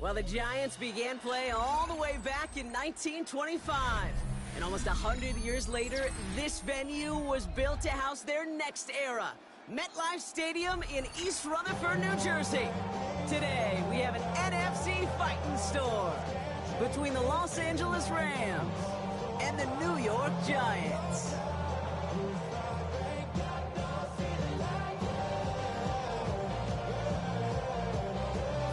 Well, the Giants began play all the way back in 1925. And almost 100 years later, this venue was built to house their next era. MetLife Stadium in East Rutherford, New Jersey. Today, we have an NFC fighting storm between the Los Angeles Rams and the New York Giants.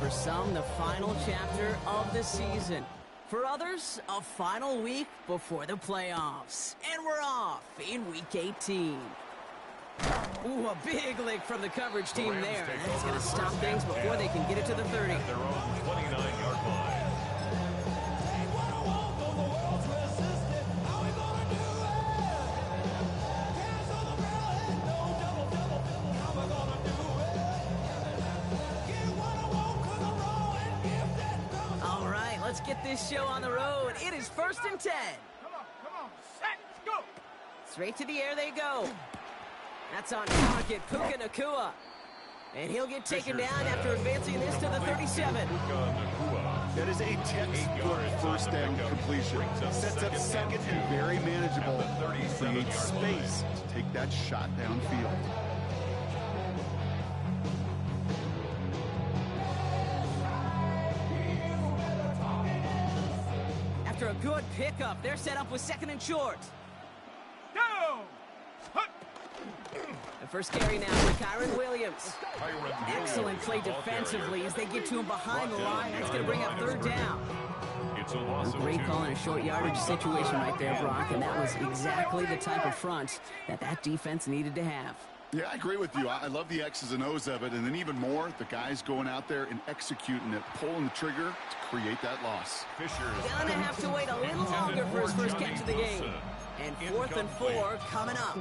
For some, the final chapter of the season. For others, a final week before the playoffs. And we're off in Week 18. Ooh, a big lick from the coverage team there. That's going to stop things before they can get it to the 30. At their own 29-yard line. All right, let's get this show on the road. It is 1st and 10. Come on, set, go! Straight to the air they go. That's on target, Puka Nacua. And he'll get taken down after advancing this to the 37. That is a textbook first down completion. Sets up second and very manageable. Creates space to take that shot downfield. After a good pickup, they're set up with 2nd and short. Down! The first carry now for Kyron Williams. Excellent play defensively as they get to him behind the line. That's going to bring up 3rd down. It's a loss of Great call in a short yardage situation right there, Brock, and that was exactly the type of front that defense needed to have. Yeah, I agree with you. I love the X's and O's of it, and then even more, the guys going out there and executing it, pulling the trigger to create that loss. Gonna have to wait a little longer for his first catch of the game. And 4th and 4 coming up.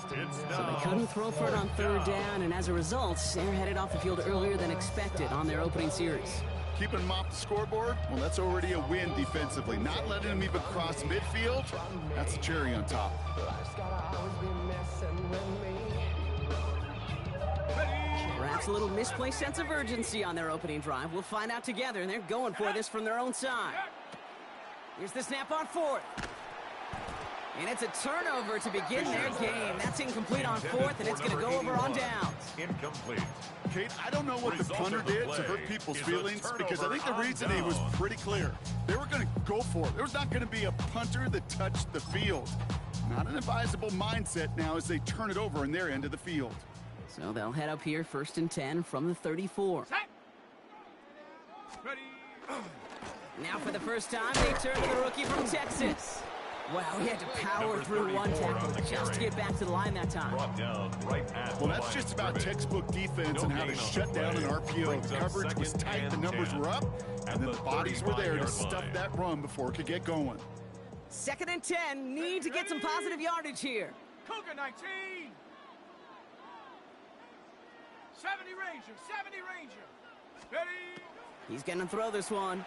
So they couldn't throw for it on 3rd down, and as a result, they're headed off the field earlier than expected on their opening series. Keeping them off the scoreboard, well, that's already a win defensively. Not letting them even cross midfield, that's the cherry on top. Perhaps a little misplaced sense of urgency on their opening drive. We'll find out together, and they're going for this from their own side. Here's the snap on 4th. And it's a turnover to begin their game. That's incomplete on 4th, and it's going to go over on downs. Incomplete. Kate, I don't know what the punter did to hurt people's feelings, because I think the reasoning was pretty clear. They were going to go for it. There was not going to be a punter that touched the field. Not an advisable mindset now as they turn it over in their end of the field. So they'll head up here 1st and 10 from the 34. Set! Ready! Now for the first time, they turn to the rookie from Texas. Wow, he had to power through one tackle just to get back to the line that time. Brought down right at Well, that's just about textbook defense and how to shut down an RPO. The coverage was tight, the numbers were up, and then the bodies were there to stuff that run before it could get going. 2nd and 10, need to get some positive yardage here. Cougar 19! 70 Ranger, 70 Ranger! Ready! He's going to throw this one.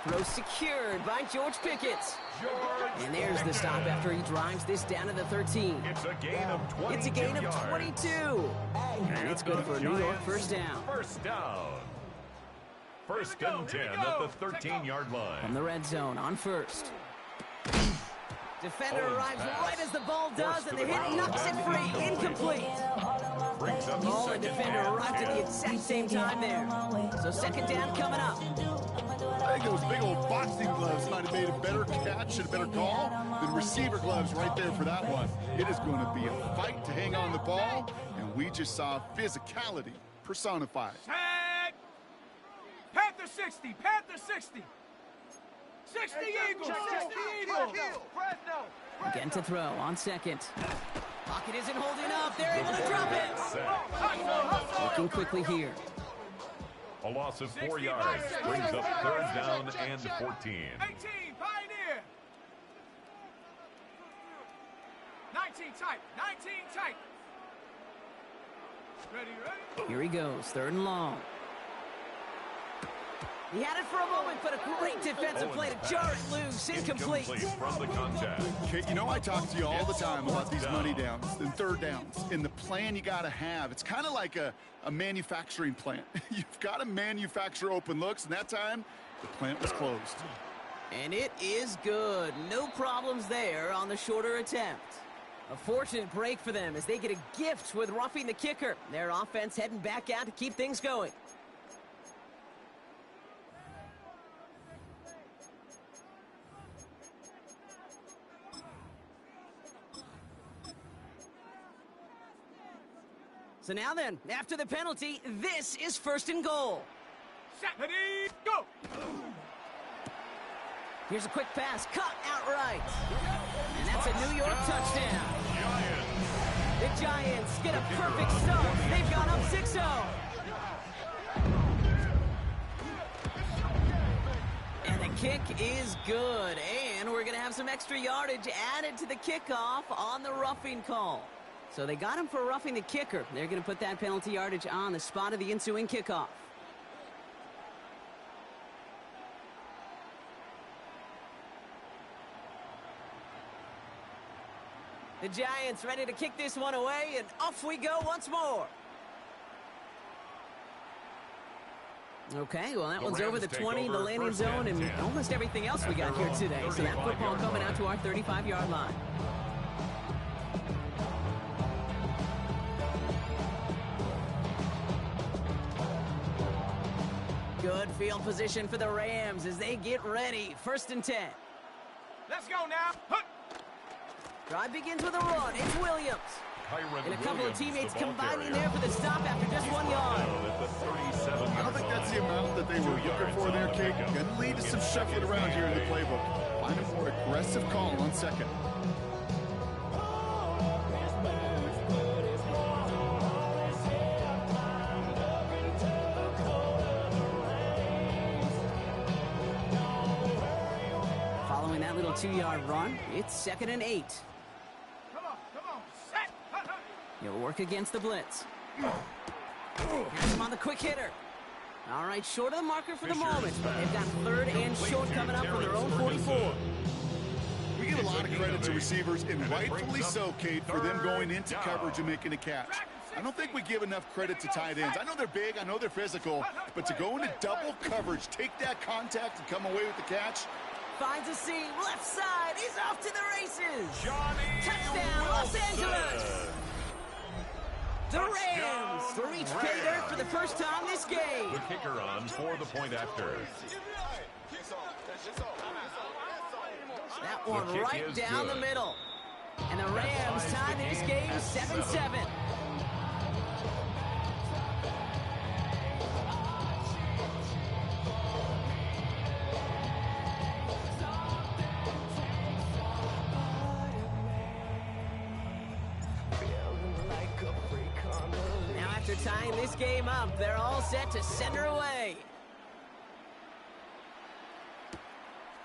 Throw secured by George Pickett. And there's the stop after he drives this down to the 13. It's a gain of 22 It's a gain of yards. 22. And it's good for a New York first down. First down. 1st and 10 at the 13-yard From line. the red zone on 1st. Defender arrives right as the ball does, and the hit knocks it free. Incomplete. Brings up Ball and 2nd defender and arrived at the exact same time there. So 2nd down coming up. I think those big old boxing gloves might have made a better catch and a better call than receiver gloves right there for that one. It is going to be a fight to hang on the ball, and we just saw physicality personified. Set! Panther 60, Panther 60! 60 Eagles, 60 Eagles! Again to throw on 2nd. Pocket isn't holding up. They're able to drop it. Looking quickly here. A loss of 4 yards brings up 3rd down and 14. 18, Pioneer! 19 tight, 19 tight! Ready, ready? Here he goes, 3rd and long. He had it for a moment, but a great defensive play to jar it loose. Incomplete. From the contact. Okay, you know I talk to you all the time about these money downs and third downs and the plan you got to have. It's kind of like a manufacturing plant. You've got to manufacture open looks, and that time the plant was closed. And it is good. No problems there on the shorter attempt. A fortunate break for them as they get a gift with roughing the kicker. Their offense heading back out to keep things going. So now then, after the penalty, this is 1st and goal. Set, ready, go! Here's a quick pass, cut outright. And that's a New York touchdown. The Giants get a perfect start. They've gone up 6-0. And the kick is good. And we're going to have some extra yardage added to the kickoff on the roughing call. So they got him for roughing the kicker. They're going to put that penalty yardage on the spot of the ensuing kickoff. The Giants ready to kick this one away, and off we go once more. Okay, well, that one's over the 20, the landing zone, and almost everything else we got here today. So that football coming out to our 35-yard line. Good field position for the Rams as they get ready. 1st and 10. Let's go now. Hup. Drive begins with a run. It's Williams. And a couple of teammates combining there for the stop after just 1 yard. I don't think that's the amount that they were looking for there, Kate. Going to lead to some shuffling around here in the playbook. Find a more aggressive call on 2nd. Following that little 2-yard run, it's 2nd and 8. Come on, set. Hup, hup. You'll work against the blitz. Here's him on the quick hitter. All right, short of the marker for the moment, but they've got 3rd and short coming up from their own 44. We give a lot of credit to receivers, and rightfully so, Kate, for them going into coverage and making a catch. I don't think we give enough credit to tight ends. I know they're big, I know they're physical, but to go into double coverage, take that contact and come away with the catch. Finds a seam, left side, he's off to the races. Touchdown, Los Angeles. The Rams reach pay dirt for the first time this game. The kicker on for the point after. That one right down the middle. And the Rams tie this game 7-7. After tying this game up, they're all set to send her away.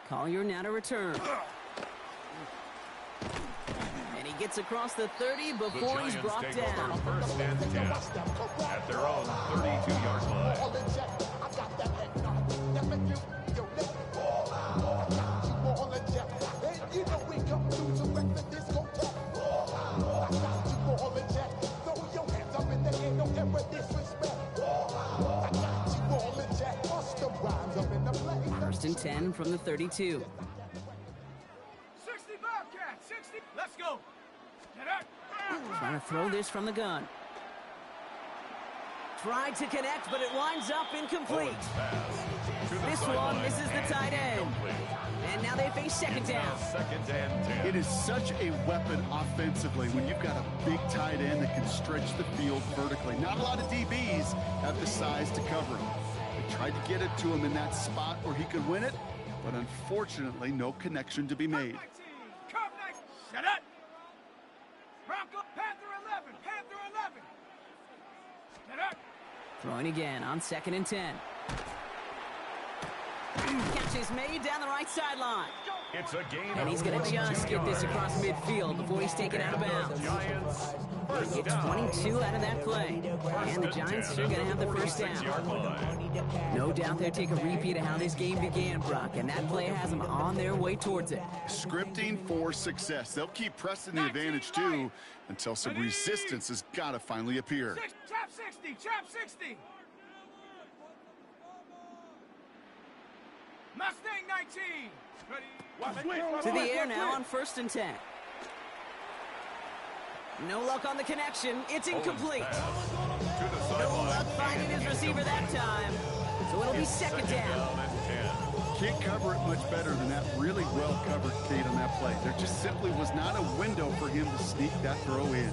Collier now to return. And he gets across the 30 before he's brought down. 1st and 10 at their own 32-yard line. First and 10 from the 32. 60 Bobcat, 60. Let's go. Get up. Trying to throw this from the gun. Tried to connect, but it winds up incomplete. This one misses the tight end. And now they face 2nd down. 2nd and 10. It is such a weapon offensively when you've got a big tight end that can stretch the field vertically. Not a lot of DBs have the size to cover him. They tried to get it to him in that spot where he could win it, but unfortunately, no connection to be made. Come next. Set up. Bronco, Panther 11, Panther 11. Set up. Throwing again on 2nd and 10. Catch is made down the right sideline. It's a gain And he's going to just get this across midfield before he's taken out of bounds. Giants. He gets 22 out of that play. And the Giants are going to have the first down. No doubt they'll take a repeat of how this game began, Brock, and that play has them on their way towards it. Scripting for success. They'll keep pressing the advantage, too, until some resistance has got to finally appear. Chop 60, chop 60. Mustang 19. To the air now on 1st and 10. No luck on the connection. It's incomplete. No luck finding his receiver that time. So it'll be second down. Can't cover it much better than that really well-covered Kate on that play. There just simply was not a window for him to sneak that throw in.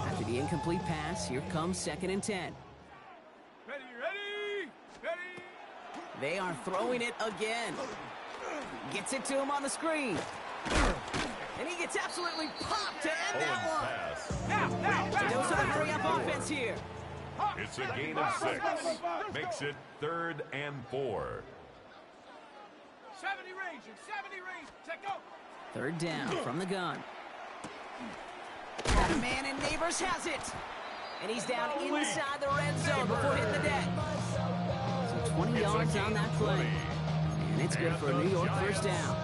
After the incomplete pass, here comes 2nd and 10. Ready. They are throwing it again. Gets it to him on the screen. And he gets absolutely popped to end that one. Now. Those are the hurry-up offense here. It's a gain of 6. Makes it 3rd and 4. 70 range. Check go. 3rd down from the gun. Got a man, and Neighbors has it. And he's down inside the red zone before hitting the deck. So 20 yards on that play. And it's good for a New York first down.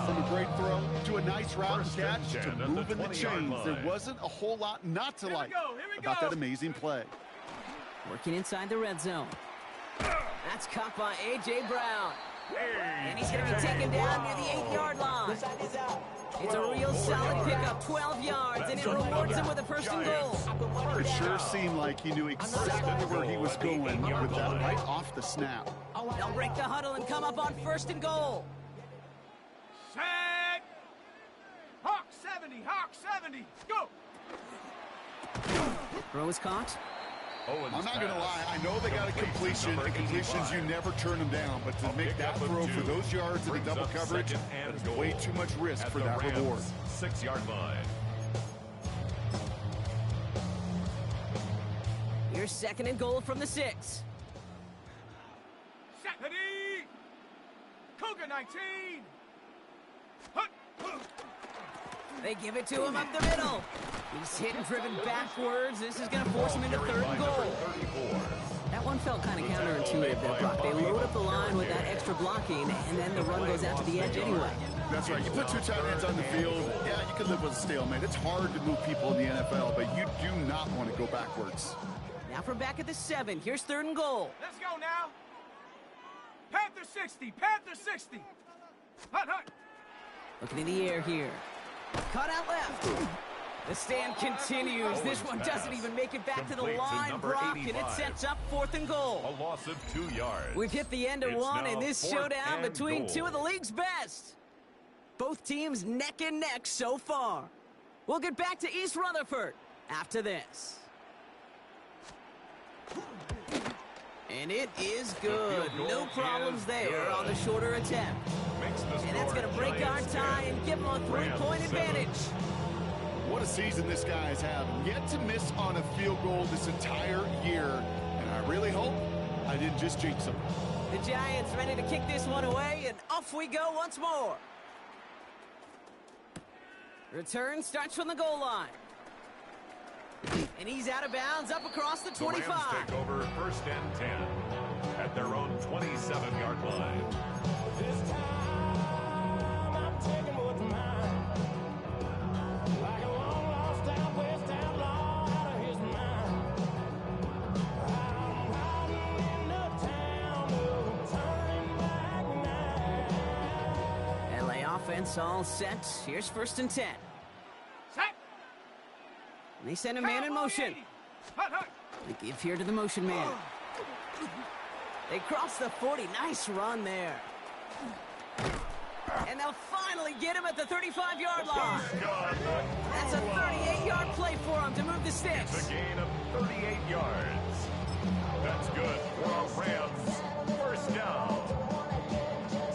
From a great throw to a nice route catch to moving the chains. There wasn't a whole lot not to like about that amazing play. Working inside the red zone. That's caught by A.J. Brown. And he's going to be taken down near the 8-yard line. It's a real solid pickup, 12 yards, and it rewards him with a 1st and goal. It sure seemed like he knew exactly where he was going with that right off the snap. They'll break the huddle and come up on 1st and goal. Set. Hawk 70. Go. Throw is caught. I'm not going to lie. I know they got a completion, and completions, you never turn them down. But to make that throw for those yards in the double coverage, that's way too much risk for that reward. 6-yard line. Here's 2nd and goal from the 6. Set. Ready. Cougar 19. They give it to him up the middle. He's hit and driven backwards. This is going to force him into 3rd and goal. That one felt kind of counterintuitive there, Brock. They load up the line with that extra blocking, and then the run goes out to the edge anyway. That's right. You put 2 tight ends on the field, yeah, you can live with a stalemate. It's hard to move people in the NFL, but you do not want to go backwards. Now from back at the 7, here's 3rd and goal. Let's go now. Panther 60. Hut. Looking in the air here. Cut out left. The stand continues. This one doesn't even make it back to the line, Brock, and it sets up 4th and goal. A loss of 2 yards. We've hit the end of one in this showdown between two of the league's best. Both teams neck and neck so far. We'll get back to East Rutherford after this. And it is good. No problems there on the shorter attempt. And that's going to break our tie and give them a 3-point advantage. What a season this guy is having. Yet to miss on a field goal this entire year. And I really hope I didn't just jinx him. The Giants ready to kick this one away, and off we go once more. Return starts from the goal line. And he's out of bounds up across the 25. The Rams take over 1st and 10 at their own 27-yard line. This time I'm taking what's mine. Like a long-lost out-west outlaw out of his mind. I'm riding into town, no turning back now. LA offense all set. Here's 1st and 10. Set. And they send a man in motion. Hut. They give here to the motion man. They cross the 40. Nice run there. And they'll finally get him at the 35-yard line. That's a 38-yard play for him to move the sticks. It's a gain of 38 yards. That's good for our Rams. 1st down.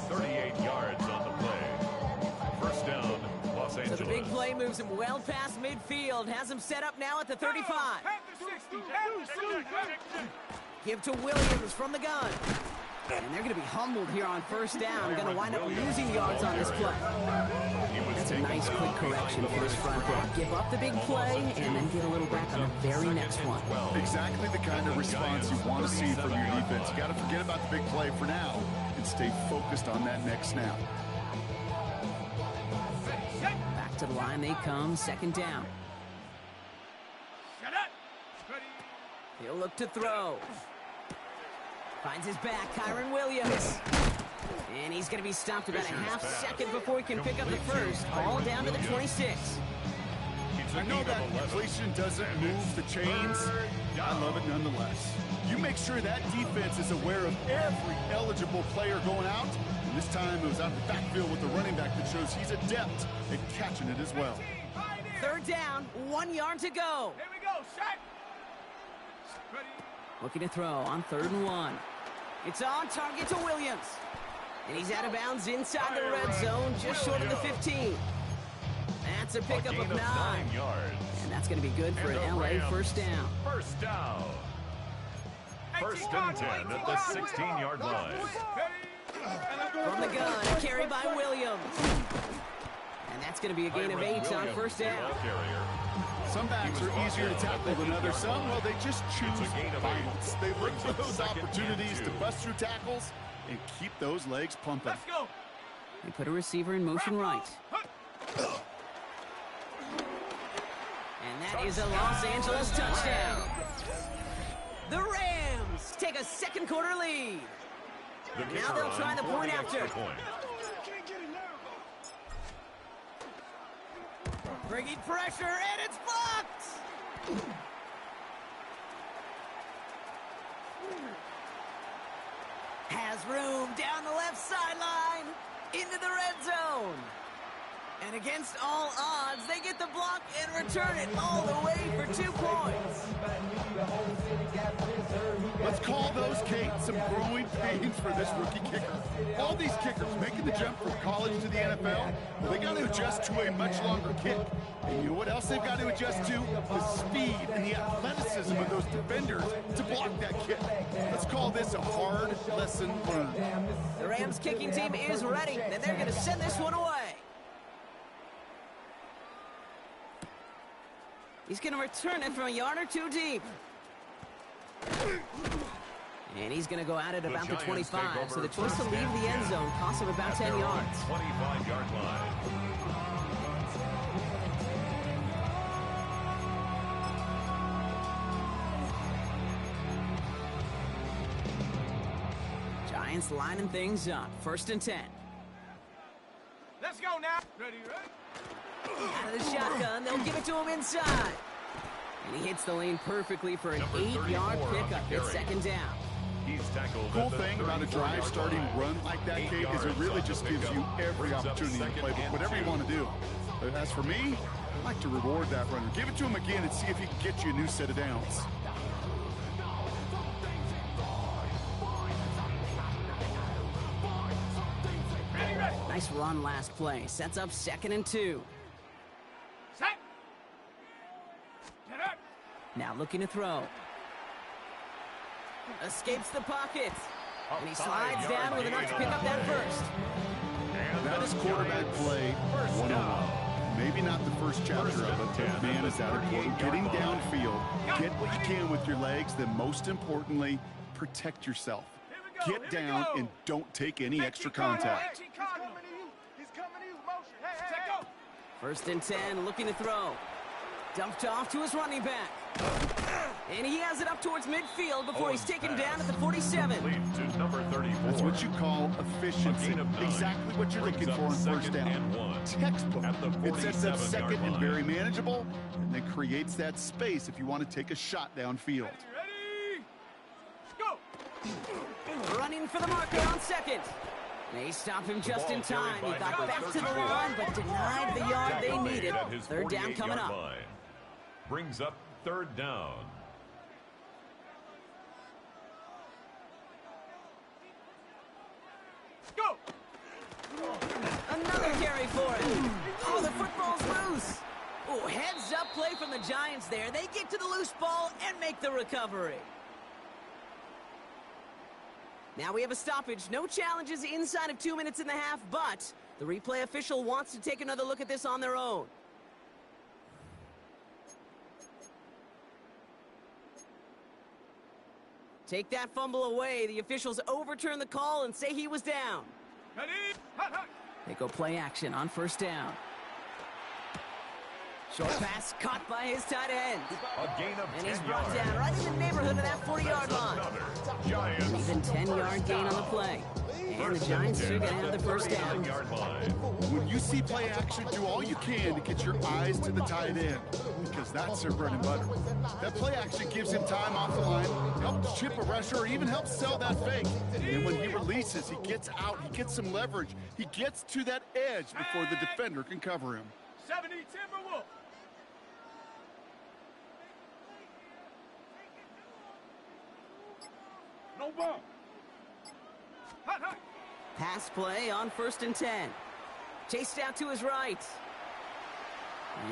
38 yards on the play. 1st down, Los Angeles. So the big play moves him well past midfield. Has him set up now at the 35. Panther Give to Williams from the gun. And they're going to be humbled here on first down. Going to wind up losing yards on this play. That's a nice quick correction for this front row. Give up the big play and then get a little back on the very next one. Exactly the kind of response you want to see from your defense. You got to forget about the big play for now and stay focused on that next snap. Back to the line they come, second down. He'll look to throw. Finds his back, Kyron Williams. And he's going to be stopped about a half second before he can pick up the first. All down to the 26. I know that inflation doesn't move the chains. I love it nonetheless. You make sure that defense is aware of every eligible player going out. And this time it was out of the backfield with the running back that shows he's adept at catching it as well. Third down, 1 yard to go. Here we go, set. Looking to throw on 3rd and 1. It's on target to Williams. And he's out of bounds inside the red zone, just short of the 15. That's a pickup of 9 yards. And that's going to be good for an LA first down. First down. 1st and 10 at the 16-yard line. From the gun, carry by Williams. And that's going to be a gain of 8 on first down. Some backs are easier to tackle than others. Some, well, they just choose violence. They look for those opportunities to bust through tackles and keep those legs pumping. Let's go. They put a receiver in motion right. And that is a Los Angeles touchdown. The Rams take a second quarter lead. Now they'll try the point after. Bringing pressure, and it's blocked! Has room down the left sideline, into the red zone. And against all odds, they get the block and return it all the way for 2 points. Let's call those, Kate, some growing pains for this rookie kicker. All these kickers making the jump from college to the NFL, well, they got to adjust to a much longer kick. And you know what else they've got to adjust to? The speed and the athleticism of those defenders to block that kick. Let's call this a hard lesson learned. The Rams kicking team is ready, and they're going to send this one away. He's going to return it from a yard or 2 deep. And he's going to go out at about the 25. So the choice to leave the end zone costs him about 10 yards. 25-yard line. Giants lining things up. 1st and 10. Let's go now. Ready? Out of the shotgun, they'll give it to him inside. And he hits the lane perfectly for an 8-yard pickup at 2nd down. He's tackled. Cool thing about a drive starting run like that, Kate, is it really just gives you every opportunity to play whatever you want to do. But as for me, I like to reward that runner. Give it to him again and see if he can get you a new set of downs. Nice run last play. Sets up 2nd and 2. Set. Get up. Now looking to throw. Escapes the pocket. And he slides down with enough to pick up that first. That is quarterback play 101. Maybe not the first chapter of it, but man, is that important. Getting downfield, get what you can with your legs, then most importantly, protect yourself. Get down and don't take any extra contact. He's coming to you. Motion. Hey. 1st and 10, looking to throw. Dumped off to his running back. And he has it up towards midfield before he's taken down at the 47. To number 34. That's what you call efficiency. Exactly what you're looking for on first down. Textbook. It sets up 2nd and very manageable, and then creates that space if you want to take a shot downfield. Ready? Go. Running for the marker on 2nd. They stop him just in time. He got back to the line, but denied the yard they needed. 3rd down coming up. Brings up 3rd down. Go. Another carry for him. Oh, the football's loose. Oh, heads-up play from the Giants there. They get to the loose ball and make the recovery. Now we have a stoppage. No challenges inside of 2 minutes and a half, but the replay official wants to take another look at this on their own. Take that fumble away. The officials overturn the call and say he was down. They go play action on first down. Short pass caught by his tight end. A gain of 10 And he's brought yards. down right in the neighborhood of that 40-yard line. Another Giants Even 10-yard gain on the play. And the Giants are going to have the first down. 39-yard line. When you see play action, do all you can to get your eyes to the tight end, because that's their bread and butter. That play action gives him time off the line, helps chip a rusher, or even helps sell that fake. And when he releases, he gets out, he gets some leverage. He gets to that edge before the defender can cover him. 70 Timberwolves. No ball. Hut, hut. Pass play on 1st and 10. Chased out to his right.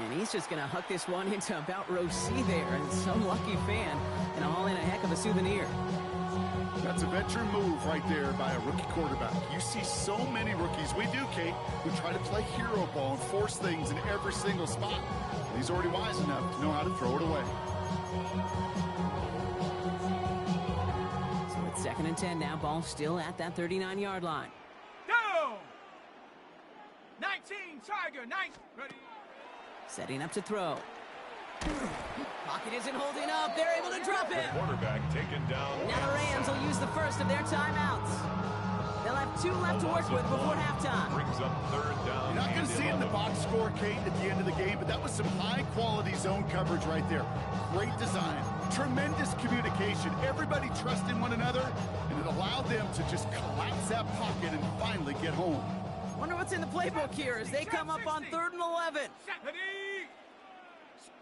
And he's just going to huck this one into about row C there. And some lucky fan. And all in a heck of a souvenir. That's a veteran move right there by a rookie quarterback. You see so many rookies, we do, Kate, who try to play hero ball and force things in every single spot. He's already wise enough to know how to throw it away. So it's 2nd and 10 now. Ball still at that 39-yard line. Down. 19 Tiger. 9. Ready. Setting up to throw. Pocket isn't holding up. They're able to drop The him. quarterback taken down. Now the Rams will use the first of their timeouts. They'll have 2 left to work with before halftime. Brings up 3rd down. You're not going to see it in the box score, Kate, at the end of the game, but that was some high-quality zone coverage right there. Great design, tremendous communication, everybody trusting one another, and it allowed them to just collapse that pocket and finally get home. Wonder what's in the playbook here as they come up on 3rd and 11. Ready.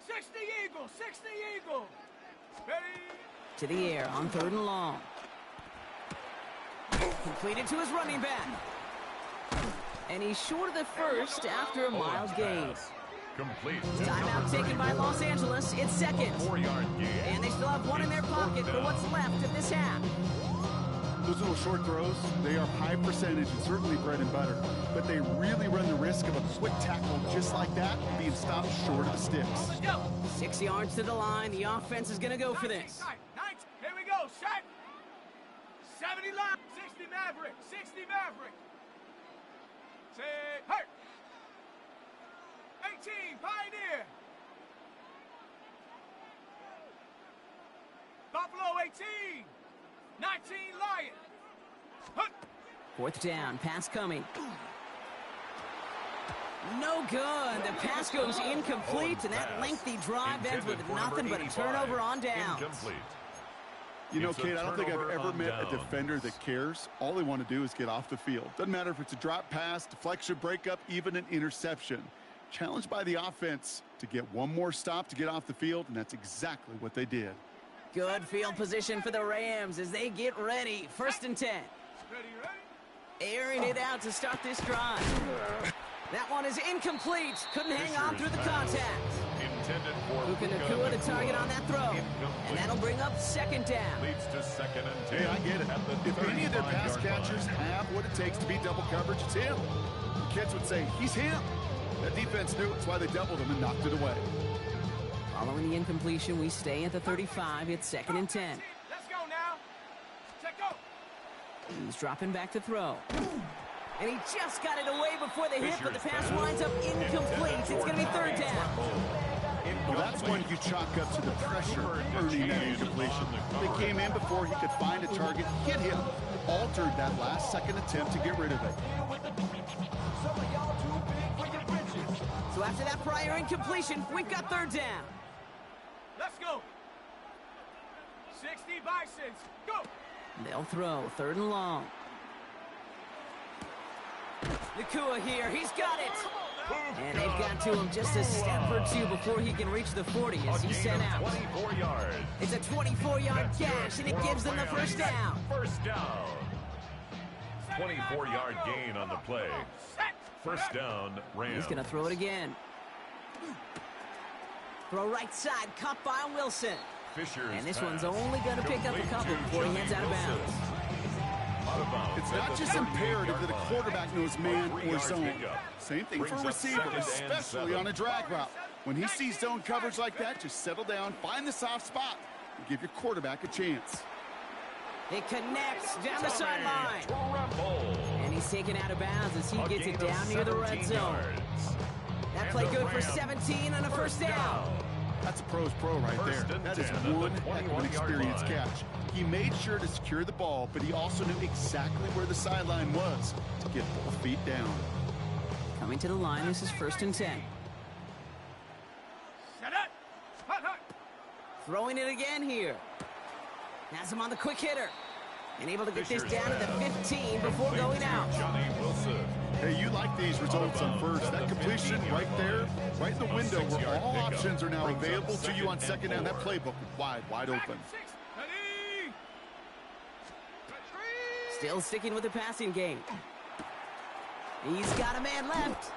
60 Eagle. 60 Eagle. Ready. To the air on 3rd and long. Completed to his running back. And he's short of the first after a mild gain. Complete. Timeout taken by Los Angeles. It's 2nd. 4-yard gain. And they still have 1 in their pocket for what's left of this half. Those little short throws, they are high percentage and certainly bread and butter, but they really run the risk of a quick tackle just like that being stopped short of the sticks. Let's go. 6 yards to the line. The offense is going to go for this. 19. Here we go. Shot. 70 line. 60 Maverick. 60 Maverick. Say hurt. 18 Pioneer. Buffalo 18. 19 Lion. Hut. 4th down. Pass coming. No good. The pass goes incomplete, and that lengthy drive ends with nothing but a turnover on downs. Incomplete. You know, It's a Kate, I don't think I've turnover ever on met a downs. defender that cares. All they want to do is get off the field. Doesn't matter if it's a drop pass, deflection, breakup, even an interception. Challenged by the offense to get one more stop to get off the field, and that's exactly what they did. Good field position for the Rams as they get ready. 1st and 10. Ready, ready. Airing it out to start this drive. That one is incomplete. Couldn't hang on through the contact. Intended for Puka Nacua to target on that throw. And that'll bring up 2nd down. Leads to 2nd and 10. Hey, I get it. At the If any of their pass 35-yard catchers line. have what it takes to beat double coverage, it's him. The kids would say, he's him. That defense knew that's why they doubled him and knocked it away. Following the incompletion, we stay at the 35. It's 2nd and 10. Let's go now. Check go. He's dropping back to throw. And he just got it away before the hit, but the pass winds up incomplete. It's going to be 3rd down. Well, that's when you chalk up to the pressure earning that incompletion. They came in before he could find a target, hit him, altered that last second attempt to get rid of it. So after that prior incompletion, we've got 3rd down. Let's go. 60 Bisons. Go. They'll throw 3rd and long. Nacua here. He's got it. And they've got to him just a step or two before he can reach the 40 as he's sent out. 24 yards. It's a 24-yard gash, and it gives them the first down. First down. 24-yard gain on the play. First down, Rams. He's going to throw it again. Throw right side, caught by Wilson. Fisher's And this pass. one's only going to pick up a Complete couple to before he Johnny heads out of Wilson. bounds. Out of bounds It's at not the just 38 imperative that a line. quarterback knows man or 3-yard zone. pickup. Same thing for a Brings up receiver, second and especially 7. on a drag route. When he sees zone coverage like that, just settle down, find the soft spot, and give your quarterback a chance. It connects down the sideline. Tremble. And he's taken out of bounds as he A gets gain it of down near the red 17 zone. yards. That And play the good for Rams 17 on a first down. That's a pro's pro right First there. and That is 10 at the one heck of an 21-yard experienced line. catch. He made sure to secure the ball, but he also knew exactly where the sideline was to get both feet down. Coming to the line, this is first and 10. Set up. Hut, hut. Throwing it again here. Has him on the quick hitter. And able to get this Fisher's down to the pass. 15 before Complete going to out. Johnny Wilson. Hey, you like these results on first. That completion right there, right in the window where 6-yard all pickup. options are now Brings up available to you on second second and down. That 4. playbook is wide open. Six. Ready. Retreat. Still sticking with the passing game. He's got a man left.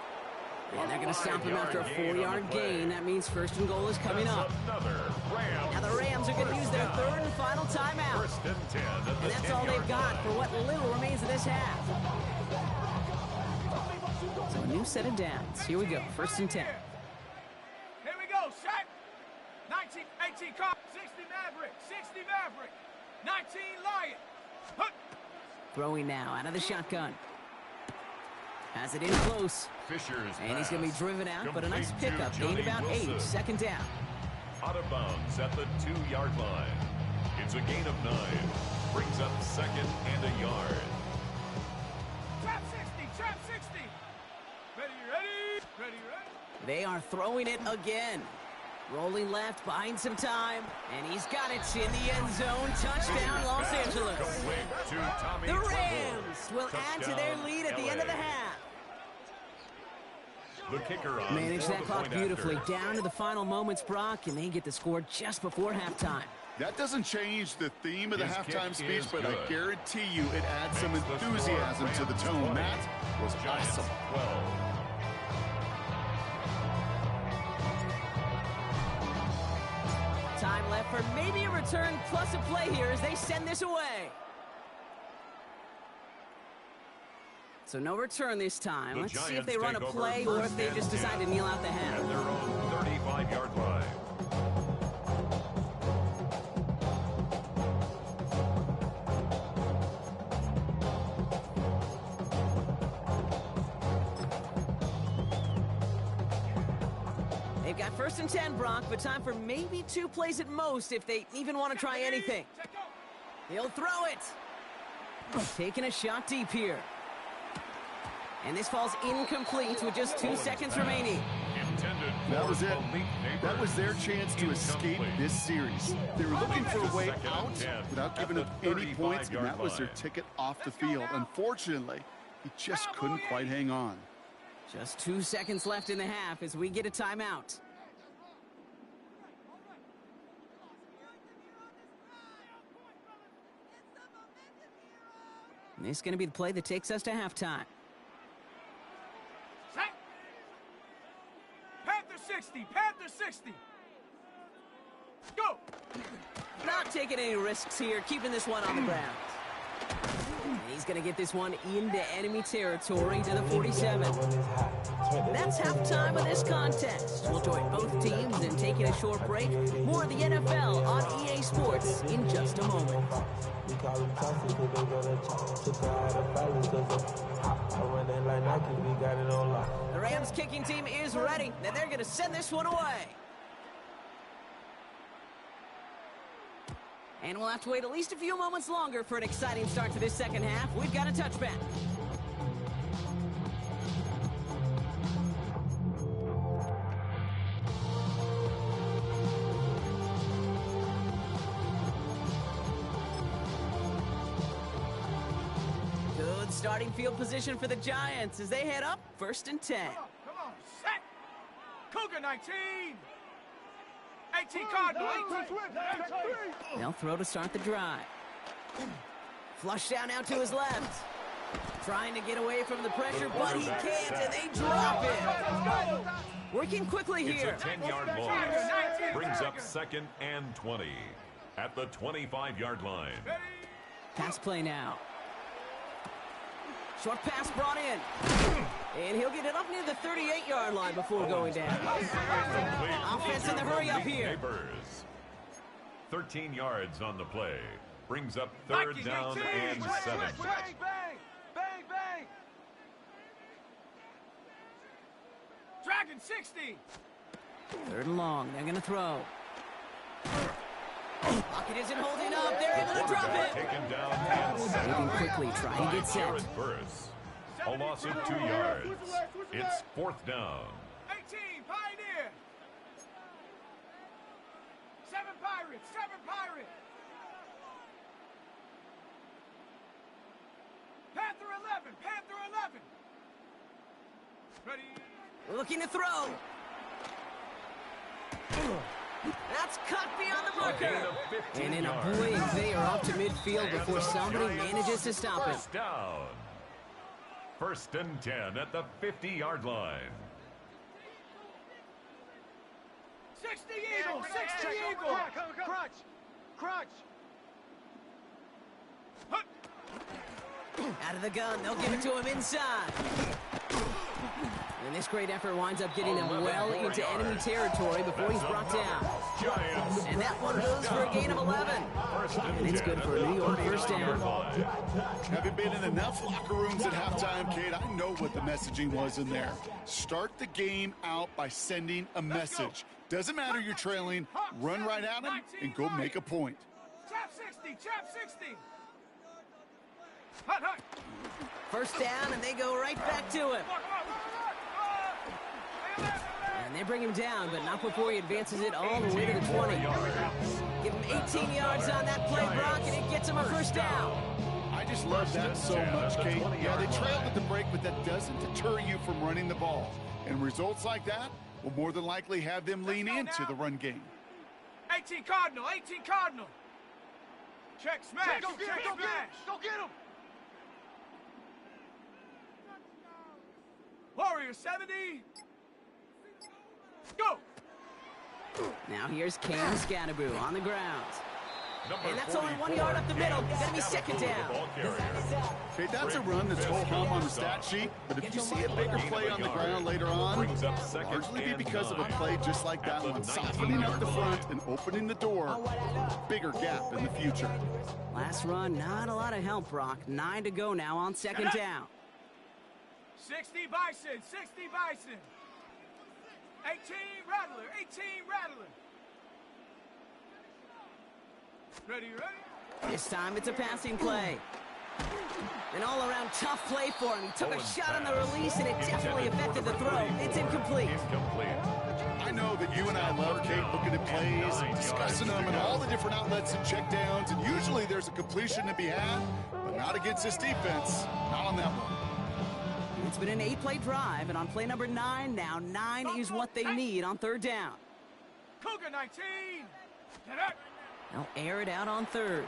And they're going to stop him after a 4-yard gain. That means first and goal is coming up. Another Rams. Now the Rams are going to use their third and final timeout. First and 10 at the And that's all 10-yard they've got line. for what little remains of this half. So a new set of downs. Here we go. First and 10. Here we go, set. 19, 18, car. 60 Maverick, 60 Maverick. 19 Lion. Hut. Throwing now out of the shotgun. Has it in close. Fisher's And he's going to be pass. driven out, but a nice Complete to pickup. Gained Johnny about Wilson. 8. Second down. Out of bounds at the 2-yard line. It's a gain of 9. Brings up second and a yard. Trap 60, trap 60. Ready, ready. Ready, ready. They are throwing it again. Rolling left, buying some time. And he's got it in the end zone. Touchdown, Los Angeles. Complete to Tommy The Tremble. Rams will add to their Touchdown, lead at the end of the LA. half. The kicker on Manage for that the clock point beautifully. after. Down to the final moments, Brock, and they get the score just before halftime. That doesn't change the theme of the His halftime kick speech, is but good. I guarantee you it adds some Makes the score enthusiasm to the Rams tone. 20, That was Giants awesome. 12. Time left for maybe a return plus a play here as they send this away. So no return this time. The Let's see if Giants they run a take over play or first if they and just 10 decide to kneel out the half. At their own 35-yard line. They've got first and 10, Brock, but time for maybe 2 plays at most if they even want to try anything. Check out. He'll throw it. Taking a shot deep here. And this falls incomplete with just 2 seconds remaining. Intended That for was it. Malik That was their Neighbors. chance to escape Incomplete. this series. They were looking for a way Second and out 10 without at giving the up any points, and 35-yard that was their line. ticket off the field. Unfortunately, he just couldn't quite hang on. Just 2 seconds left in the half as we get a timeout. And this is going to be the play that takes us to halftime. Set. Panther 60, Panther 60. Go. Not taking any risks here, keeping this one on the ground. And he's going to get this one into enemy territory to the 47. That's halftime of this contest. We'll join both teams in taking a short break. More of the NFL on EA Sports in just a moment. We call them toxic 'cause they gonna took her out of balance 'cause I run that like Nike, we got it on lock. The Rams kicking team is ready, and they're going to send this one away. And we'll have to wait at least a few moments longer for an exciting start to this second half. We've got a touchback. Good starting field position for the Giants as they head up first and 10. Come on, set. Cougar 19. 18 Cardinal, 18. They'll throw to start the drive. Flush down now to his left. Trying to get away from the pressure, but he can't, and they drop it. Working quickly It's here. a 10-yard loss. Brings up 2nd and 20 at the 25-yard line. Pass play now. Short pass brought in. And he'll get it up near the 38-yard line before going down. Offense in the hurry up here. Neighbors. 13 yards on the play. Brings up 3rd down and 7. Bang, bang, bang, bang. Dragon 60. 3rd and long. They're going to throw. Pocket isn't holding up. They're able to drop it. Taken down and set. Moving quickly, trying to get set. Jared Burris. A loss of 2 yards. It's 4th down. 18, Pioneer. 7 Pirates, 7 Pirates. Panther 11, Panther 11. Ready. Looking to throw. That's cut beyond the marker. And in a blink, they are off to midfield before somebody manages to stop it. First down. 1st and 10 at the 50-yard line. 60 Eagle, 60 Eagle. Crunch, crunch. Out of the gun, they'll give it to him inside. And this great effort winds up getting him well into enemy territory before he's brought down. Giants. And that one goes for a gain of 11. And it's good for a New York first down. Having been in enough locker rooms at halftime, Kate, I know what the messaging was in there. Start the game out by sending a message. Doesn't matter you're trailing, run right at him and go make a point. Chap 60, chap 60. Hut, hut. First down, and they go right back to him. And they bring him down, but not before he advances it all the way to the 20. Give him 18 yards on that play, Brock, and it gets him a first down. I just love that so much, Kate. Yeah, they trailed at the break, but that doesn't deter you from running the ball. And results like that will more than likely have them lean into the run game. 18 Cardinal, 18 Cardinal. Check smash, go get him, go get him. Warrior 70. Go. Now here's Cam Scatterboo on the ground. Number And that's only 1 44, yard up the middle. Cam Gonna be second Scatterboo, down. the ball carrier. Okay, that's a run that's full hum on the stat sheet, but if you see a bigger play on the ground later on, Brings up 2nd largely be and because of a 9 play just like that at the one, 19 softening up the yard front line. and opening the door, bigger gap in the future. Last run, not a lot of help, Brock. 9 to go now on second down. 60 Bison, 60 Bison. 18 Rattler, 18 Rattler. Ready, ready? This time it's a passing play. An all-around tough play for him. He took a shot on the release, and it definitely affected the throw. It's incomplete. I know that you and I love, Kate, looking at plays and discussing them and all the different outlets and checkdowns, and usually there's a completion to be had, but not against this defense. Not on that one. It's been an 8-play drive, and on play number 9 now, 9 is what they need on third down. Cougar 19. They'll air it out on third.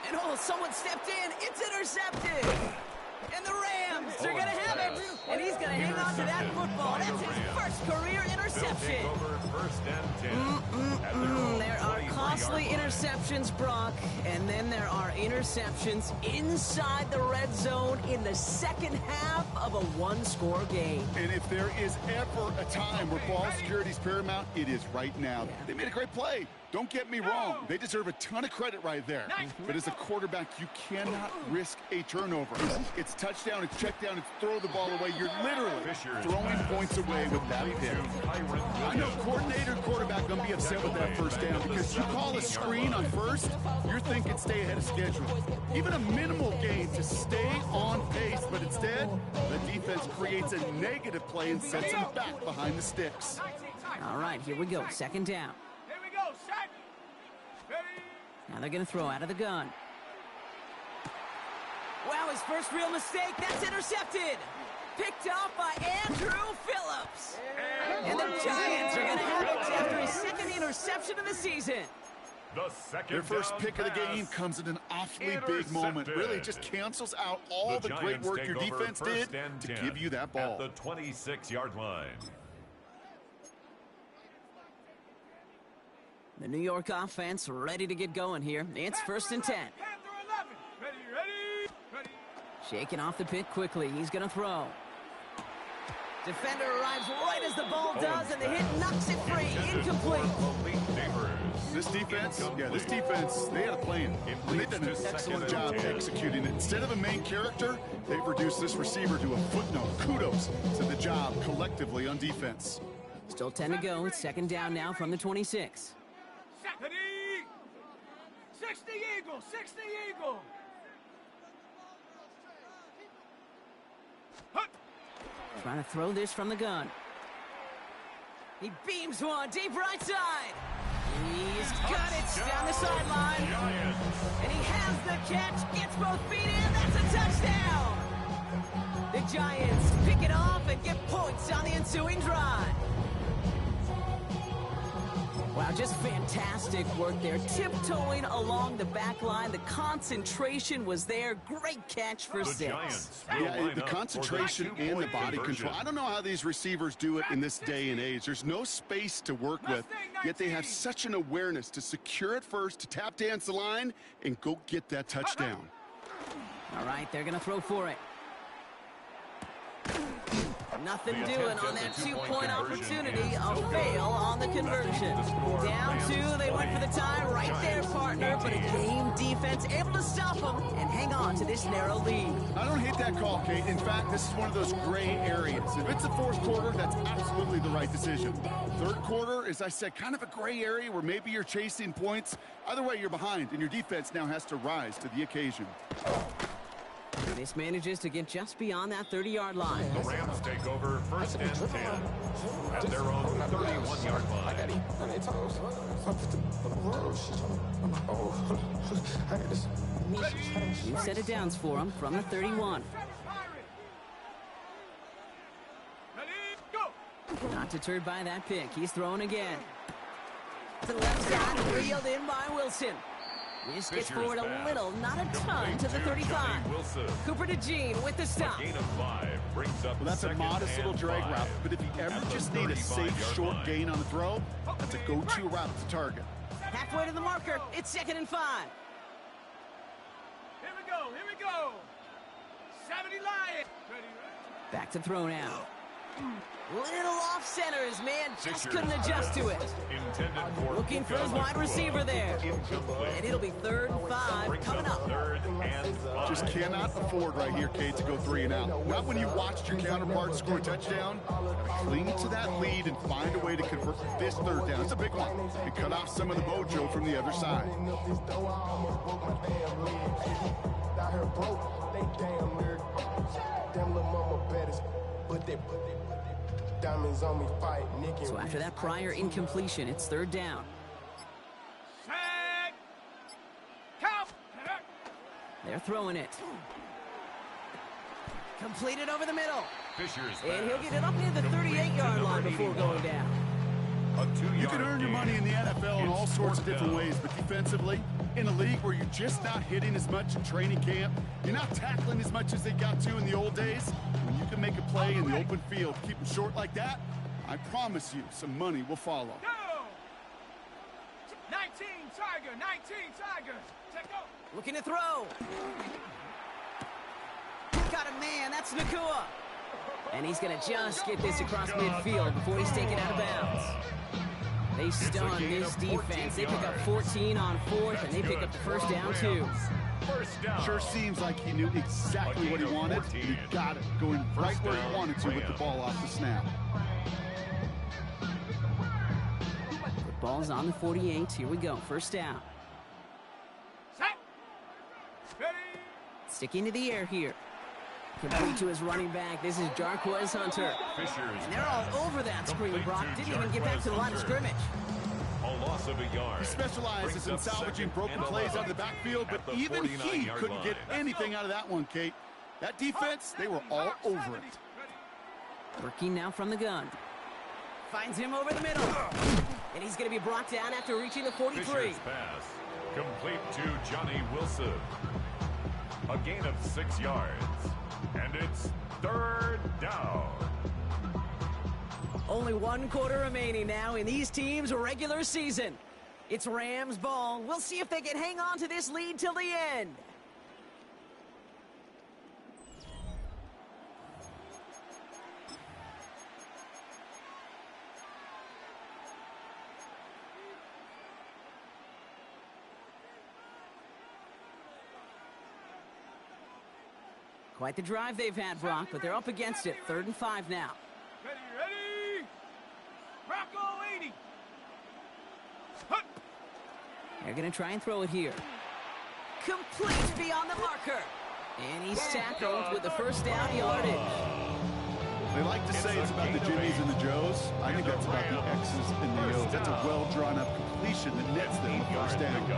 And oh, someone stepped in. It's intercepted. And the Rams are going to have it. And he's going to hang on to that football. That's his first career interception. There are costly interceptions, Brock. And then there are interceptions inside the red zone in the second half of a one-score game. And if there is ever a time where ball security is paramount, it is right now. Yeah. They made a great play. Don't get me wrong. They deserve a ton of credit right there. But as a quarterback, you cannot risk a turnover. It's touchdown, it's check down, it's throw the ball away. You're literally throwing points away with that pick. I know coordinator and quarterback going to be upset with that first down because you call a screen on first, you're thinking stay ahead of schedule. Even a minimal gain to stay on pace, but instead, the defense creates a negative play and sets them back behind the sticks. All right, here we go. Second down. Here we go, set. Ready. Now they're going to throw out of the gun. Wow, his first real mistake. That's intercepted. Picked off by Andrew Phillips. And the Giants are going to have it after his second interception of the season. Their first pick of the game comes at an awfully big moment. Really just cancels out all the great work your defense did to give you that ball. At the 26-yard line. The New York offense ready to get going here. It's 1st and 10. Panther 11. Ready. Shaking off the pick quickly. He's going to throw. Defender arrives right as the ball does, and the hit knocks it free. Incomplete. This defense, they had a plan. And they've done an excellent job executing it. Instead of a main character, they've reduced this receiver to a footnote. Kudos to the job collectively on defense. Still 10 to go. It's 2nd down now from the 26. Ready. 60 Eagle. 60 Eagle. Trying to throw this from the gun. He beams one deep right side. He's got it down the sideline. And he has the catch, gets both feet in. That's a touchdown. The Giants pick it off and get points on the ensuing drive. Wow, just fantastic work there. Tiptoeing along the back line. The concentration was there. Great catch for 6. Yeah, the concentration and the body control. I don't know how these receivers do it in this day and age. There's no space to work with, yet they have such an awareness to secure it first, to tap dance the line, and go get that touchdown. All right, they're going to throw for it. Nothing doing on that 2-point opportunity. A fail on the conversion. Down 2, they went for the tie right there, partner. But a game defense able to stop them and hang on to this narrow lead. I don't hate that call, Kate. In fact, this is one of those gray areas. If it's the 4th quarter, that's absolutely the right decision. 3rd quarter, as I said, kind of a gray area where maybe you're chasing points. Either way, you're behind, and your defense now has to rise to the occasion. This manages to get just beyond that 30-yard line. The Rams take over 1st and 10 at their own 31-yard line. 2 set of downs for him from the 31. Ready, go. Not deterred by that pick. He's throwing again. To the left side, reeled in by Wilson. This gets forward a little, not a ton, to the 35. Cooper to Jean with the stop. Gain of 5 brings up Well, that's a modest little drag route, but if you ever just need a safe, short gain on the throw, that's a go-to route to target. Halfway to the marker. It's 2nd and 5. Here we go. 70 Lion. Ready. Back to throw now. Little off center. His man just couldn't adjust to it. Looking for his wide receiver there. And it'll be 3rd and 5 coming up. Just cannot afford right here, Kate, to go 3 and out. Not when you watched your counterpart score a touchdown. Cling to that lead and find a way to convert this 3rd down. It's a big one. And cut off some of the mojo from the other side. Diamonds on me fight, So after that prior incompletion, it's 3rd down. Set. Count. They're throwing it. Completed over the middle. And he'll get it up near the 38-yard line before going down. You can earn your money in the NFL in all sorts of different ways, but defensively, in a league where you're just not hitting as much in training camp, you're not tackling as much as they got to in the old days, when you can make a play in the open field, keep them short like that, I promise you some money will follow. Go. 19 Tiger. 19 Tiger. Take go. Looking to throw. Got a man. That's Nakua. And he's going to just get this across midfield before he's taken out of bounds. They stun this defense. They pick up 14 on 4th, and they pick up the 1st down, too. Sure seems like he knew exactly what he wanted, and he got it, going right where he wanted to with the ball off the snap. The ball's on the 48. Here we go. 1st down. Set. Ready. Sticking to the air here. Complete to his running back. This is Jarquez Hunter. And they're all over that screen, Brock. Didn't even get back to the line of scrimmage. A loss of a yard. He specializes in salvaging broken plays out of the backfield, but even he couldn't get anything out of that one, Kate. That defense, they were all over it. Working now from the gun. Finds him over the middle. And he's going to be brought down after reaching the 43. Fisher's pass. Complete to Johnny Wilson. A gain of 6 yards. And it's 3rd down. Only 1 quarter remaining now in these teams' regular season. It's Rams ball. We'll see if they can hang on to this lead till the end. Quite the drive they've had, Brock, but they're up against it. 3rd and 5 now. Ready? Rocco 80. Hut. They're going to try and throw it here. Complete beyond the marker. And he's tackled with the first down yardage. They like to say it's about the Jimmies and the Joes. I think that's about the X's and the O's. That's a well-drawn-up completion that nets them a first down.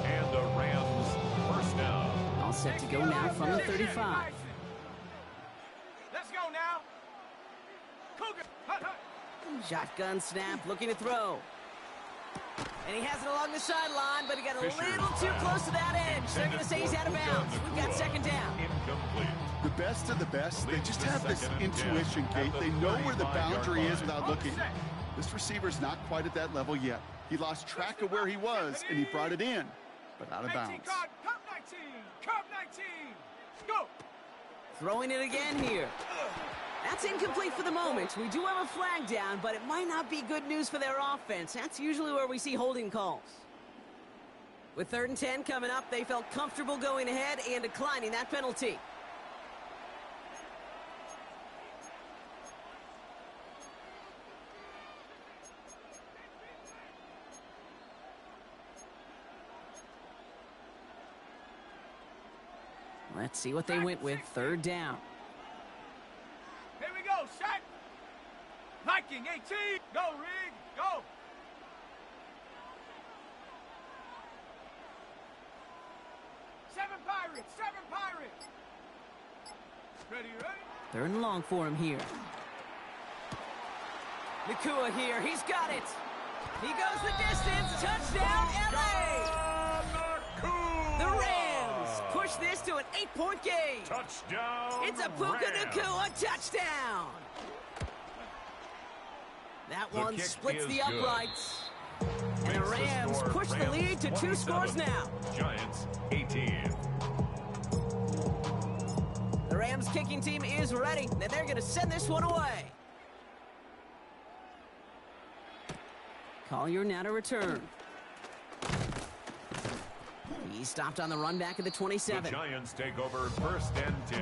And the Rams first down. All set to go now from the 35. Let's go now. Cougar. Hut, hut. Shotgun snap, looking to throw. And he has it along the sideline, but he got a little too close to that edge. They're going to say he's out of bounds. We've got 2nd down. Incomplete. The best of the best, they just have this intuition, Kate. They know where the boundary is without looking. This receiver's not quite at that level yet. He lost track of where he was, and he brought it in, but out of bounds. Curve 19. Curve 19. Go. Throwing it again here. That's incomplete for the moment. We do have a flag down, but it might not be good news for their offense. That's usually where we see holding calls. With 3rd and 10 coming up, they felt comfortable going ahead and declining that penalty. Let's see what they went with. 3rd down. Here we go, set. Viking 18. Go, Rig. Go. Seven Pirates. Ready? 3rd and long for him here. Nakua here. He's got it. He goes the distance. Touchdown, LA. The Rams push this to an 8-point game. Touchdown. It's a Puka Nakua touchdown. That one splits the uprights. And the Rams push the lead to 2 scores now. Giants 18. The Rams kicking team is ready, and they're going to send this one away. Collier now to return. He stopped on the run back at the 27. The Giants take over 1st and 10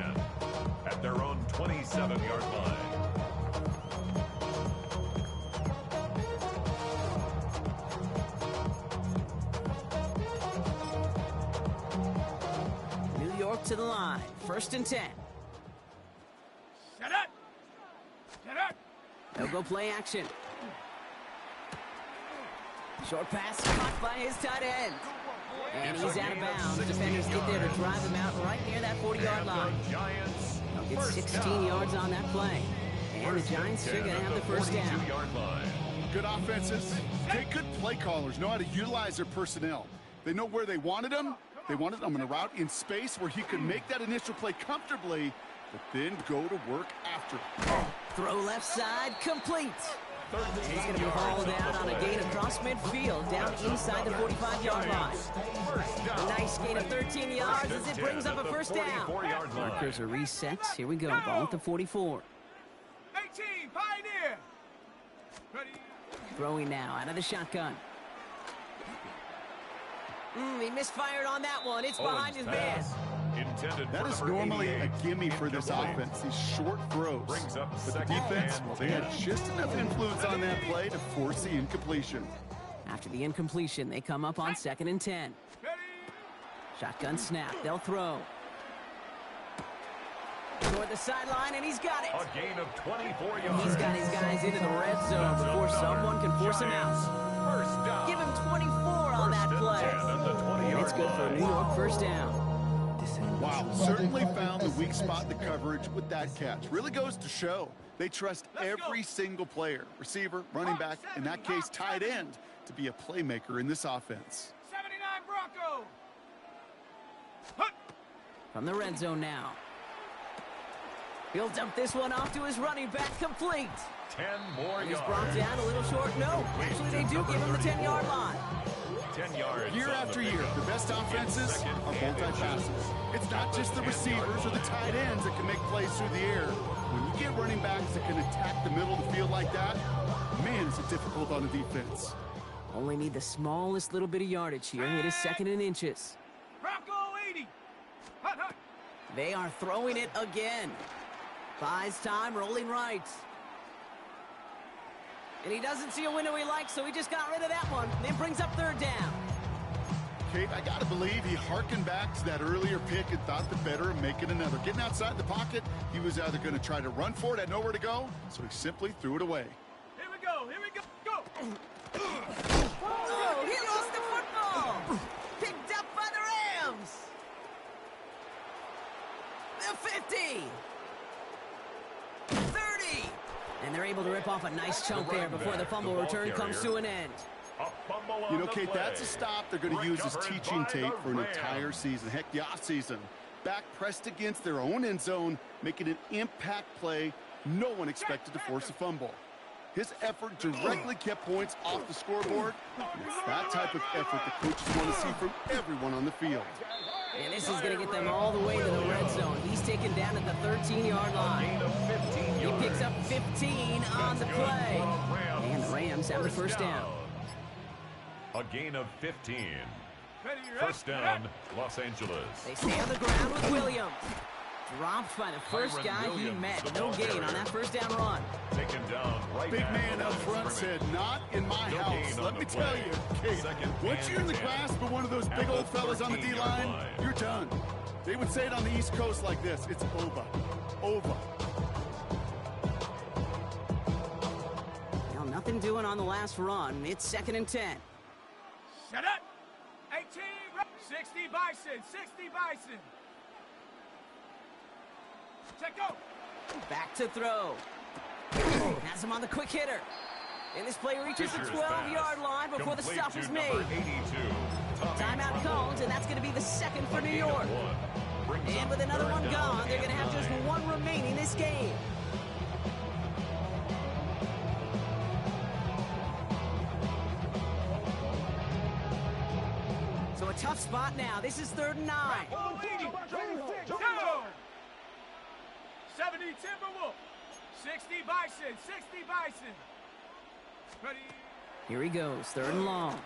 at their own 27-yard line. New York to the line. 1st and 10. Set up. They'll go play action. Short pass caught by his tight end. And he's out of bounds. Defenders get there to drive him out right near that 40-yard line. They'll get 16 yards on that play. And the Giants are going to have the first down. Good offenses. Take good play callers. Know how to utilize their personnel. They know where they wanted them. They wanted them in a route in space where he could make that initial play comfortably, but then go to work after. Throw left side, complete. He's going to be hauled out on a gain across midfield, down inside the 45-yard line. A nice gain of 13 yards as it brings up a first down. Markers are reset. Here we go. Ball at the 44. 18, Pioneer. Ready? Throwing now out of the shotgun. He misfired on that one. It's behind his man. That is normally a gimme for this offense, these short throws. But the defense, well, they had just enough influence on that play to force the incompletion. After the incompletion, they come up on 2nd and 10. Shotgun snap. They'll throw. Toward the sideline, and he's got it. A gain of 24 yards. He's got his guys into the red zone before someone can force him out. First down. Give him 24 on that play. And it's good for a New York first down. Wow, certainly found the weak spot in the coverage with that catch. Really goes to show they trust every single player, receiver, running back, in that case, tight end, to be a playmaker in this offense. 79 Bronco. From the red zone now. He'll dump this one off to his running back, complete. 10 more He's yards. brought down a little short. No, actually they do give him the 10-yard line. 10 yards. Year after year, the best offenses are multi-passes. It's not just the receivers or the tight ends that can make plays through the air. When you get running backs that can attack the middle of the field like that, man, is it difficult on the defense. Only need the smallest little bit of yardage here. It is second and inches. Bronco 80. Hut, hut. They are throwing it again. Buys time, rolling right. And he doesn't see a window he likes, so he just got rid of that one. Then brings up third down. Kate, I got to believe he harkened back to that earlier pick and thought the better of making another. Getting outside the pocket, he was either going to try to run for it, had nowhere to go, so he simply threw it away. Here we go. Here we go. Go. Oh, he lost the football. Picked up by the Rams. The 50. 30. And they're able to rip off a nice chunk there before the fumble return comes to an end. You know, Kate, that's a stop they're going to use as teaching tape for an entire season. Heck, the offseason. Back pressed against their own end zone, making an impact play no one expected to force a fumble. His effort directly kept points off the scoreboard. And it's that type of effort the coaches want to see from everyone on the field. And this is going to get them all the way to the red zone. He's taken down at the 13-yard line. He picks up 15 on the play. And the Rams have the first down. A gain of 15. First down, Los Angeles. They stay on the ground with Williams. Dropped by the first guy he met. No gain on that first down run. Taken down right Big back man to up the front scrimmage. said, not in my No house. gain on Let the me play. tell you, Kate, Second once you're in the and 10. grasp of one of those At big the old fellas on the 13-yard D-line, line. you're done. They would say it on the East Coast like this. It's over. Over. Well, nothing doing on the last run. It's second and 10. Shut up. 18. 60 Bison. 60 Bison. Check go. Back to throw. Has him on the quick hitter. And this play reaches the Fisher's 12-yard pass. line before the Complete stop to is number made. 82. Tommy Timeout Trumbull. called, and that's going to be the second for A New gain of York. 1. Brings And up with another third one down gone, they're going to have and just 9. one remaining this game. So a tough spot now. This is third and 9. 70 Timberwolf. 60 Bison. 60 Bison. Ready. Here he goes, third and long.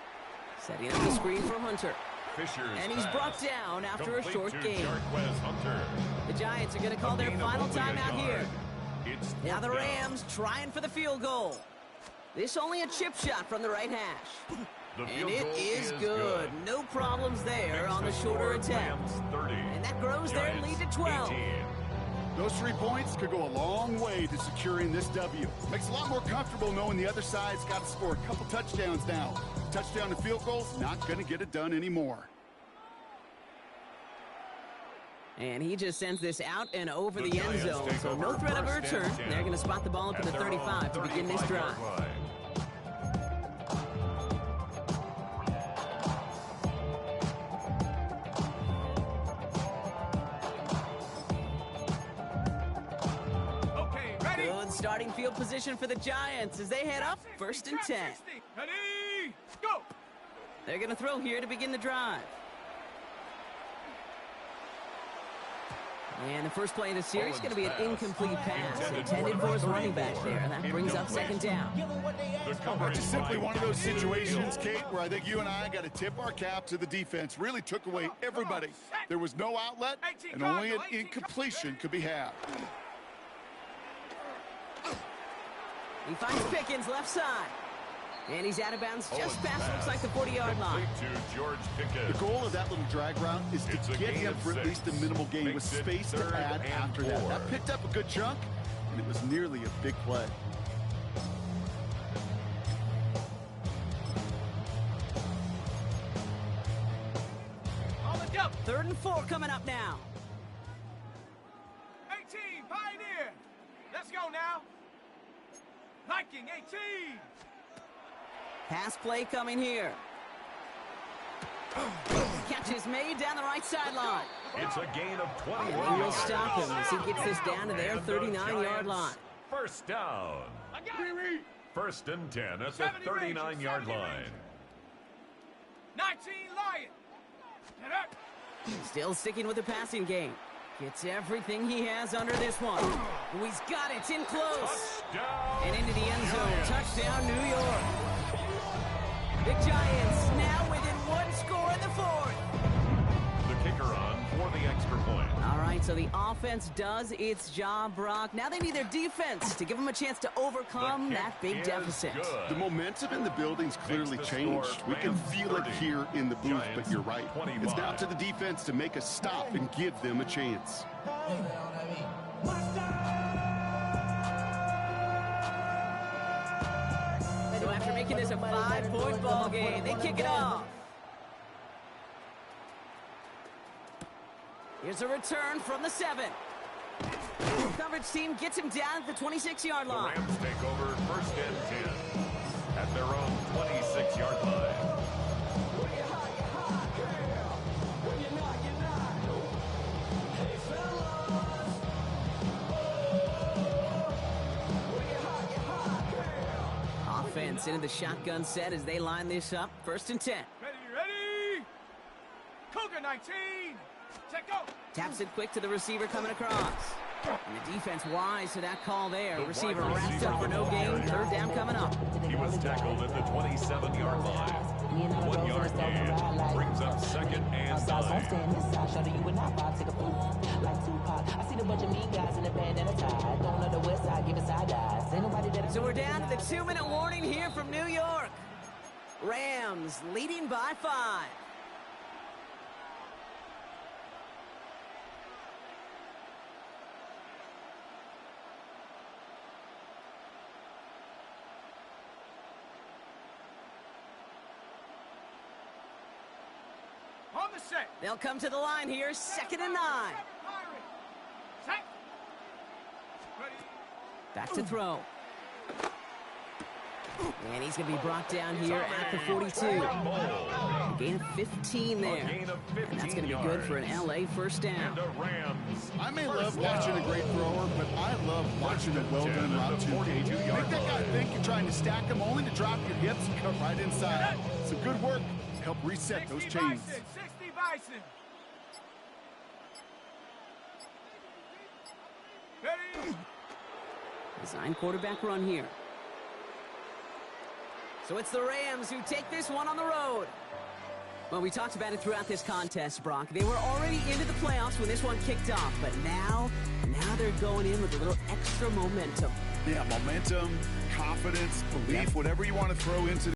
Setting up the screen for Hunter. Fisher's And he's pass. brought down after a Complete short to gain. Jarquez Hunter. The Giants are going to call A their gain of final only a timeout here. yard. It's Now the fourth down. Rams trying for the field goal. This only a chip shot from the right hash. The And field it goal is good. No problems there Makes on the score shorter attempt. Rams 30. And that grows their Giants lead to 12. 18. Those 3 points could go a long way to securing this W. Makes it a lot more comfortable knowing the other side's got to score a couple touchdowns now. Touchdown to field goals, not going to get it done anymore. And he just sends this out and over the end Giants zone. take So no over threat of a first and return. 10. They're going to spot the ball up at the At their own 35 to begin this 35-yard drive. line. Okay, ready. Good starting field position for the Giants as they head up first and 10. 60. Ready. Go. They're going to throw here to begin the drive. And the first play of the series is going to be an incomplete pass intended for his running back there. That brings up second down. The coverage It's simply by one of those Kevin situations, Hill. Kate, where I think you and I got to tip our cap to the defense. Really took away everybody. There was no outlet, and only an incompletion could be had. He finds Pickens left side. And he's out of bounds just past, looks like the 40-yard line. Complete to George The Pickens. goal of that little drag route is It's to a get gain him of for at 6. least a minimal gain with Makes it space to third add and after that. 4. That picked up a good chunk, and it was nearly a big play. On the jump. Third and 4 coming up now. 18. Pioneer. Let's go now. Viking 18. Pass play coming here. Catches Just made down the right sideline. It's a gain of 21 And they will yards. stop him as he gets this down to their And the 39-yard line. Giants First down. I got it. First and 10 at the 70 range, 39-yard 70 line. range. 19 Lion. Get up. Still sticking with the passing game. Gets everything he has under this one. Oh, he's got it. It's in close. Touchdown. And into the end zone. Giants. Touchdown, New York. The Giants now within one score in the fourth. The kicker on for the extra point. All right, so the offense does its job, Brock. Now they need their defense to give them a chance to overcome The kick that big is deficit. good. The momentum in the building's clearly Makes the changed. score We can Rams feel it 30, here in the booth, Giants but you're right. 25. It's down to the defense to make a stop and give them a chance. So after making this a 5-point ball game, they kick it off. Here's a return from the 7. Coverage team gets him down at the 26-yard The line. Rams take over first and 10 at their own 26-yard line. Offense into the shotgun set as they line this up. First and 10. Ready. Cougar 19. Check go. Taps it quick to the receiver coming across. And the defense wise to that call there. The Receiver wide wrapped receiver up for no gain. Third down coming up. He was tackled at the 27-yard line. 1 yard gain brings up second and 9. So we're down to the 2-minute warning here from New York. Rams leading by 5. On the set. They'll come to the line here. 2nd and 9. Set. Ready. Back to throw. And he's going to be brought down here at the 42. A gain of 15 there. gain of 15 And that's going to be good for an LA first down. And the Rams. I may First love watching a down. great thrower, but I love watching a well-done route to engage. Make that guy think you're trying to stack him, only to drop your hips and cut right inside. Some good work to help reset those 60 chains. Bison. 60 Bison. Ready. Design quarterback run here. So it's the Rams who take this one on the road. Well, we talked about it throughout this contest, Brock. They were already into the playoffs when this one kicked off, but now they're going in with a little extra momentum. Yeah, momentum, confidence, belief, whatever you want to throw into